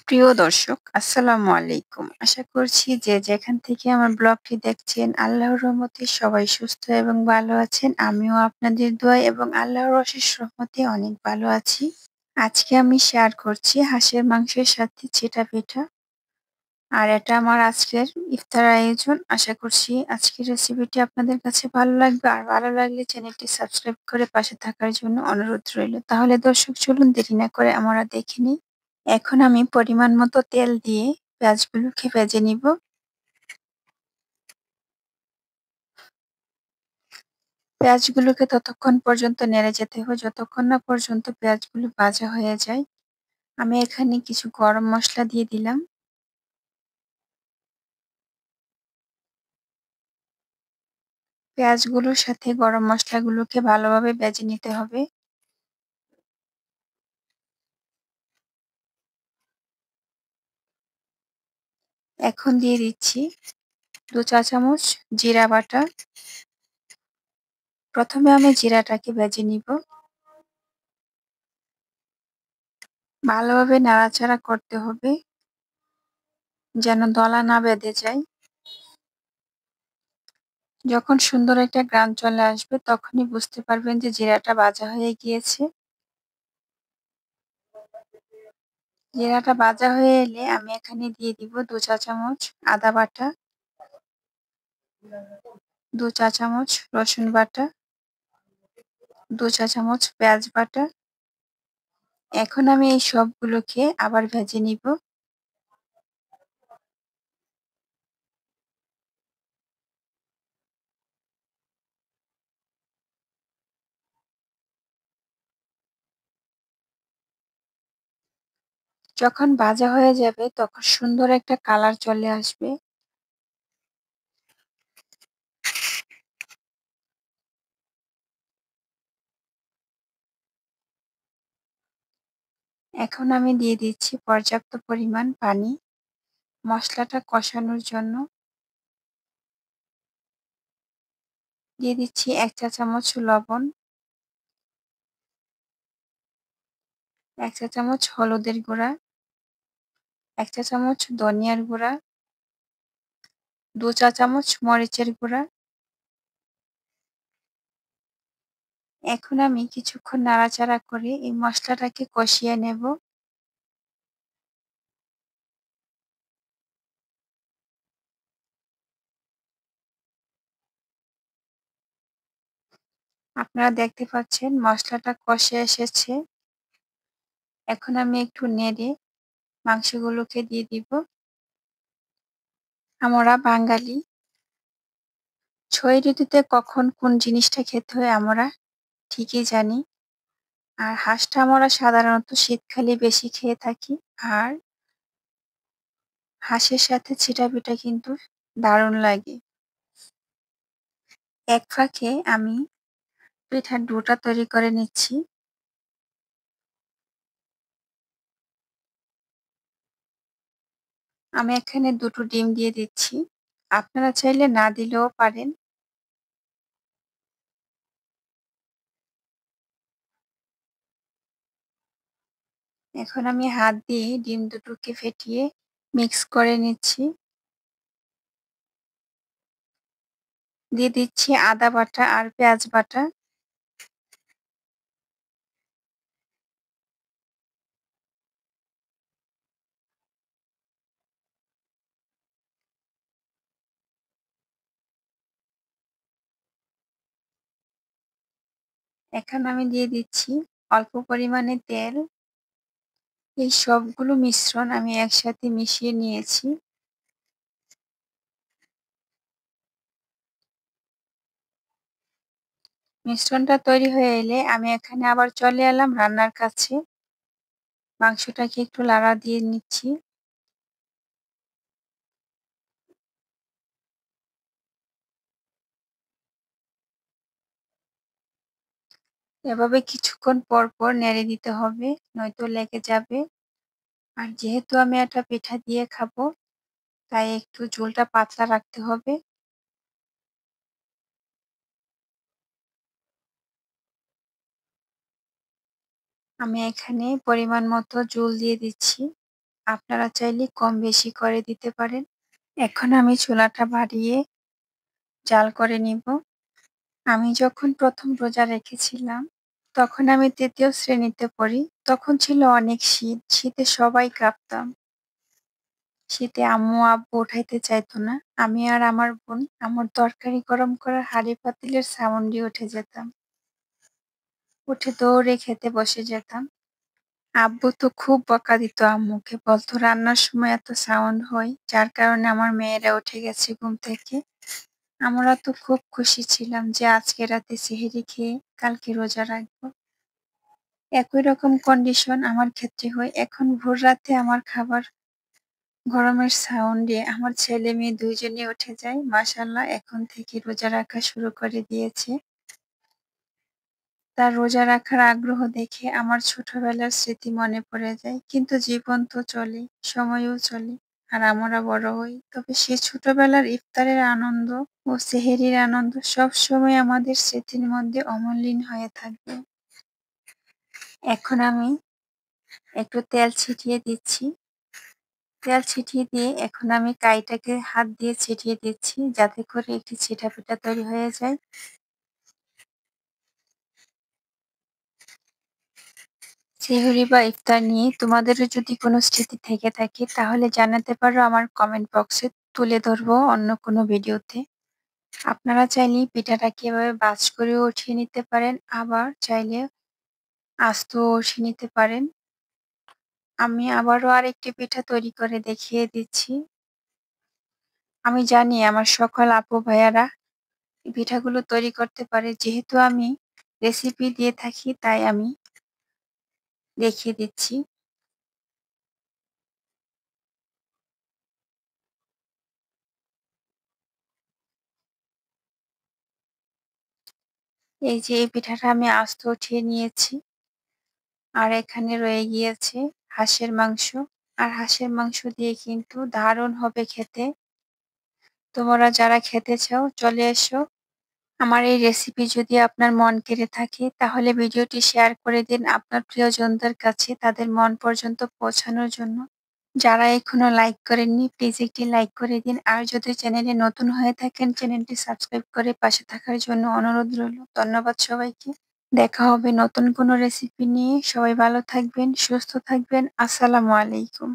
প্রিয় দর্শক, আসসালামু আলাইকুম। আশা করছি যে যেখান থেকে আমার ব্লগটি দেখছেন, আল্লাহর রহমতে সবাই সুস্থ এবং ভালো আছেন। আমিও আপনাদের দোয়ায় এবং আল্লাহর অশেষ রহমতে অনেক ভালো আছি। আজকে আমি শেয়ার করছি হাঁসের মাংসের সাথে ছেটা পিঠা। আর এটা আমার আজকের ইফতার আয়োজন। আশা করছি আজকের রেসিপিটি আপনাদের কাছে ভালো লাগবে। আর ভালো লাগলে চ্যানেলটি সাবস্ক্রাইব করে পাশে থাকার জন্য অনুরোধ রইল। তাহলে দর্শক চলুন দেরি না করে আমরা দেখে নিই। এখন আমি পরিমাণ মতো তেল দিয়ে পেঁয়াজগুলোকে ভেজে নিব। পেঁয়াজগুলোকে ততক্ষণ পর্যন্ত নেড়ে যেতে হবে যতক্ষণ না পর্যন্ত পেঁয়াজগুলো ভাজা হয়ে যায়। আমি এখানে কিছু গরম মসলা দিয়ে দিলাম। পেঁয়াজগুলোর সাথে গরম মসলাগুলোকে ভালোভাবে ভেজে নিতে হবে। এখন দিয়ে দিচ্ছি ২ চা চামচ জিরা বাটা। প্রথমে আমি জিরাটাকে ভেজে নিব। ভালোভাবে নাড়াচাড়া করতে হবে যেন দলা না বেঁধে যায়। যখন সুন্দর একটা ঘ্রাণ চলে আসবে তখনই বুঝতে পারবেন যে জিরাটা ভাজা হয়ে গিয়েছে। জিরাটা ভাজা হয়ে এলে আমি এখানে দিয়ে দিব ২ চা চামচ আদা বাটা, ২ চা চামচ রসুন বাটা, ২ চা চামচ পেঁয়াজ বাটা। এখন আমি এই সবগুলোকে আবার ভেজে নিব। যখন ভাজা হয়ে যাবে তখন সুন্দর একটা কালার চলে আসবে। এখন আমি দিয়ে দিচ্ছি পর্যাপ্ত পরিমাণ পানি মসলাটা কষানোর জন্য। দিয়ে দিচ্ছি ১ চা চামচ লবণ, ১ চা চামচ হলুদের গুঁড়া, ১ চা চামচ ধনিয়ার গুঁড়া, ২ চা চামচ মরিচের গুঁড়া। এখন আমি কিছুক্ষণ নাড়াচাড়া করে এই মসলাটাকে কষিয়ে নেব। আপনারা দেখতে পাচ্ছেন মসলাটা কষে এসেছে। এখন আমি একটু নেড়ে মাংসগুলোকে দিয়ে দিব। আমরা বাঙালি, ৬ ঋতুতে কখন কোন জিনিসটা খেতে হয় আমরা ঠিকই জানি। আর হাঁসটা আমরা সাধারণত শীতকালে বেশি খেয়ে থাকি। আর হাঁসের সাথে ছিটা পিঠা কিন্তু দারুণ লাগে। এক ফাঁকে আমি পিঠার ডোটা তৈরি করে নিচ্ছি। আমি এখানে ২ টো ডিম দিয়ে দিচ্ছি। আপনারা চাইলে না দিলেও পারেন। এখন আমি হাত দিয়ে ডিম দুটোকে ফেটিয়ে মিক্স করে নিচ্ছি। দিয়ে দিচ্ছি আদা বাটা আর পেঁয়াজ বাটা। এখন আমি দিয়ে দিচ্ছি অল্প পরিমাণে তেল। এই সবগুলো মিশ্রণ আমি একসাথে মিশিয়ে নিয়েছি। মিশ্রণটা তৈরি হয়ে এলে আমি এখানে আবার চলে এলাম রান্নার কাছে। মাংসটাকে একটু লাড়া দিয়ে নিচ্ছি। এভাবে কিছুক্ষণ পর পর নেড়ে দিতে হবে, নয়তো লেগে যাবে। আর যেহেতু আমি এটা পিঠা দিয়ে খাবো, তাই একটু ঝোলটা পাতলা রাখতে হবে। আমি এখানে পরিমাণ মতো ঝোল দিয়ে দিচ্ছি। আপনারা চাইলে কম বেশি করে দিতে পারেন। এখন আমি চুলাটা বাড়িয়ে জাল করে নিব। আমি যখন ১ম রোজা রেখেছিলাম, তখন আমি ৩য় শ্রেণীতে পড়ি। তখন ছিল অনেক শীত। শীতে সবাই কাঁপতাম। শীতে আম্মু-আব্বু উঠাইতে চাইতো না। আমি আর আমার বোন আম্মুর তরকারি গরম করার হাঁড়ি-পাতিলের সাউন্ডে উঠে যেতাম। উঠে দৌড়ে খেতে বসে যেতাম। আব্বু তো খুব বকা দিত আম্মুকে। বলত, "রান্নার সময় এত সাউন্ড হয়, যার কারণে আমার মেয়েরা উঠে গেছে ঘুম থেকে।" আমরা তো খুব খুশি ছিলাম যে আজকে রাতে সেহরি খেয়ে কালকে রোজা রাখবো। একই রকম কন্ডিশন আমার ক্ষেত্রে হয়। এখন ভোররাতে আমার খাবার গরমের সাউন্ডে আমার ছেলে-মেয়ে ২ জনই উঠে যায়। মাশাআল্লাহ এখন থেকে রোজা রাখা শুরু করে দিয়েছে। তার রোজা রাখার আগ্রহ দেখে আমার ছোটবেলার স্মৃতি মনে পড়ে যায়। কিন্তু জীবন তো চলে, সময়ও চলে। আর আমরা বড় হই। তবে সে ছোটবেলার ইফতারের আনন্দ ও সেহরির আনন্দ সবসময় আমাদের স্মৃতির মধ্যে অমলিন হয়ে থাকবে। এখন আমি একটু তেল ছিটিয়ে দিচ্ছি। তেল ছিটিয়ে দিয়ে এখন আমি কাইটাকে হাত দিয়ে ছিটিয়ে দিচ্ছি যাতে করে একটি ছিটা-ফিটা তৈরি হয়ে যায়। সেহরি বা ইফতার নিয়ে তোমাদেরও যদি কোনো স্মৃতি থেকে থাকে তাহলে জানাতে পারো আমার কমেন্ট বক্সে, তুলে ধরবো অন্য কোনো ভিডিওতে। আপনারা চাইলে পিঠাটাকে এভাবে ভাঁজ করেও উঠিয়ে নিতে পারেন, আবার চাইলে আস্তও উঠিয়ে নিতে পারেন। আমি আবারও আরেকটি পিঠা তৈরি করে দেখিয়ে দিচ্ছি। আমি জানি আমার সকল আপু ভাইয়ারা এই পিঠাগুলো তৈরি করতে পারে। যেহেতু আমি রেসিপি দিয়ে থাকি তাই আমি দেখিয়ে দিচ্ছি। এই যে এই পিঠাটা আমি আস্ত উঠিয়ে নিয়েছি। আর এখানে রয়ে গিয়েছে হাঁসের মাংস। আর হাঁসের মাংস দিয়ে কিন্তু দারুণ হবে খেতে। তোমরা যারা খেতে চাও চলে এসো। আমার এই রেসিপি যদি আপনার মন কেড়ে থাকে তাহলে ভিডিওটি শেয়ার করে দিন আপনার প্রিয়জনদের কাছে তাদের মন পর্যন্ত পৌঁছানোর জন্য। যারা এখনো লাইক করেননি প্লিজ একটি লাইক করে দিন। আর যদি চ্যানেলে নতুন হয়ে থাকেন চ্যানেলটি সাবস্ক্রাইব করে পাশে থাকার জন্য অনুরোধ রইল। ধন্যবাদ সবাইকে। দেখা হবে নতুন কোনো রেসিপি নিয়ে। সবাই ভালো থাকবেন, সুস্থ থাকবেন। আসসালামু আলাইকুম।